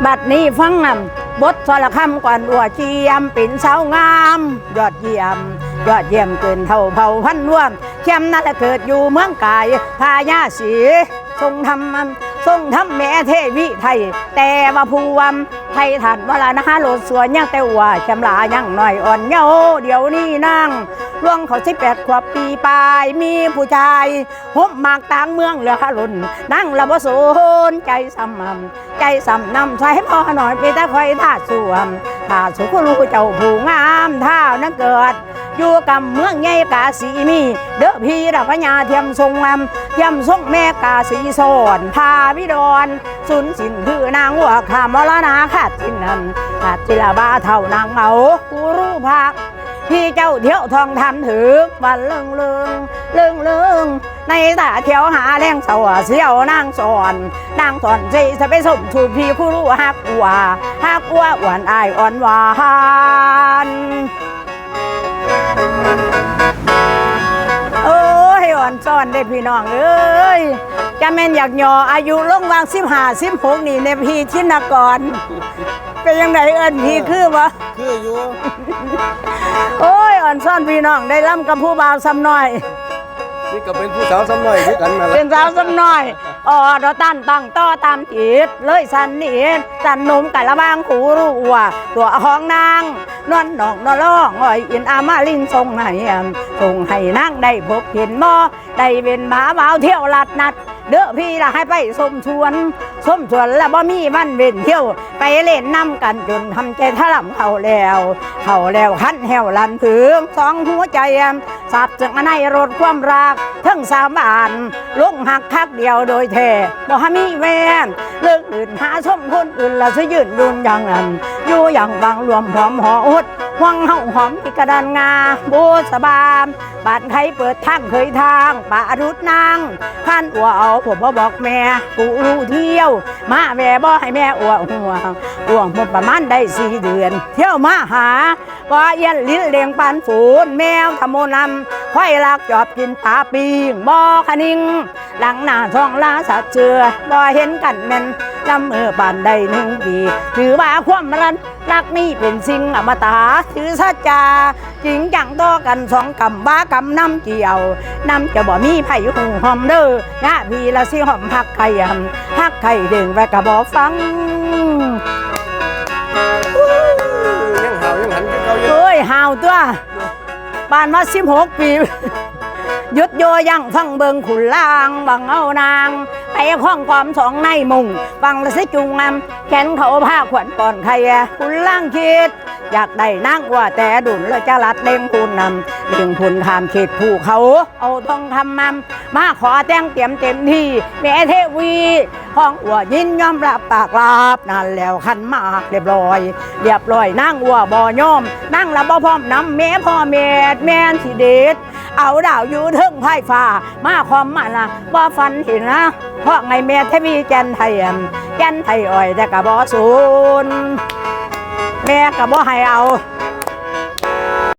บัดนี้ฟังนำบทสรคำก่อนอัวเจียมเป็นสาวงามยอดเยี่ยมเกินเท่าเผ่าพันร่วมเข้มนั่นแหละเกิดอยู่เมืองกายพญาศรีทรงทำแม่เทวีไทยแต่ว่าภูวมไทยถัดเวลานะคะโลดสวยยังแต่ว่าแชมลายังหน่อยอ่อนเยาว์เดี๋ยวนี้นั่งล่วงเขา18 ขวบปีปลายมีผู้ชายหบหมากต่างเมืองเหลือลุ่นนั่งระบโซนใจสำนำใส่พ่อหน่อยไปตะคอยท่าสวมท่าสุขลูกเจ้าผู้งามท่านักเกิดอยู่กับเมืองใหญ่กาสีมีเด้อพี่ดาพญาเทียมทรงแม่กาสีสอนพาวิดรสุนสินคือนางวัวขามรณาขาดจิลาบาเท่านางเมากูรู้พักพี่เจ้าเที่ยวทองทันถือวันเลิงในตาเที่ยวหาแรงเสาเสียวนางสอนสิจะไปสมถูกพี่ผู้รู้ฮักอัวหวานอายอ่อนหวานโอ้ยอ่อนซ่อนได้พี่น้องเอ้ยจะแม่นอยากย่ออายุลงวาง15 16นี่ในพี่ชินกรเป็นยังไงเอิญพี่คือวะคืออยู่โอ้ยอ่อนซ่อนพี่น้องได้ล่ำกับผู้บ่าวซ้ำน้อยนี่ก็เป็นผู้สาวซ้ำน้อยด้วยกันนั่นแหละเป็นสาวซ้ำน้อยดอตั้งต่อตามจิตเลยสันนิษสันนุ่มกะละบางขู่รู้ว่าตัวของนางนวลนองนร้องอ้อยอินอามาลินทรงให้นางได้พบเห็นบ่ได้เป็นหมาบ่าวเที่ยวลัดนัดเด้อพี่ละให้ไปสมชวนแล้วบ่มีมันเว้นเที่ยวไปเล่นน้ำกันจนทำใจถล่ำเข้าแล้วคันแหวลันถึงสองหัวใจสับจึงในรถความรักทั้ง3 บานลงหักคักเดียวโดยแท้บ่มีแวนเลิกอื่นหาชมคนอื่นละสิยืนดุนอย่างนั้นอยู่อย่างบางรวมหอมหออุดห่วงเฮาหอมที่กระดานงาบูสบามบ้านใครเปิดทางเคยทางป่ารุดนางท่านอัวเอาผมบอกแม่กูรู้เที่ยวมาแม่บ่ให้แม่อัวห่วงหมดประมาณได้4 เดือนเที่ยวมาหาว่าเย็นลิ้นเลี้ยงปานฝูนแมวทำโมนำค่อยลักจอบกินปลาปีงบ่คนิ่งหลังหน้าท้องลาสัตว์เชื่อบ่เห็นกันแม่นลำปานได้1 ปีถือว่าความรักนี่เป็นสิ่งอมตะถือสัจจาจริงจังต่อกัน2 กำบ้ากำน้ำเกี่ยวน้ำจะบ่มีไผ่หูหอมเด้องะพี่ละสิหอมฮักไข่ดึงไปกะบ่ฟังยังเห่ายังหันกันเขาเยอะเฮ้ยเห่าตัวบ้านมา16 ปียุดโยยังฟังเบิงขุนลางบังเอานางไปข้องความ2 ในมุงฟังละสิจุงแขนเขาผ้าขวัญก่อนใครขุนล่างคิดอยากได้นางว่าแต่ดุนแล้วจะลัดเล่งพูนเลี้ยงพูนขามเขตภูเขาเอาทองคำมาขอแต่งเตรียมเต็มที่แม่เทวีห้องอัวยินยอมรับปากลาบนั่นแล้วขันมากเรียบร้อยนางอัวบ่ย่อมนั่งละบ่พร้อมน้ำแม่พ่อแม่สิเด็ดเอาดาวอยู่เทิงไพ่ฟ้ามาความมันนะบ่ฟันเห็นนะเพราะไงแม่เทวีแกนไทยอ่อยแต่กะบ่สูนแม่กะบ่ให้เอา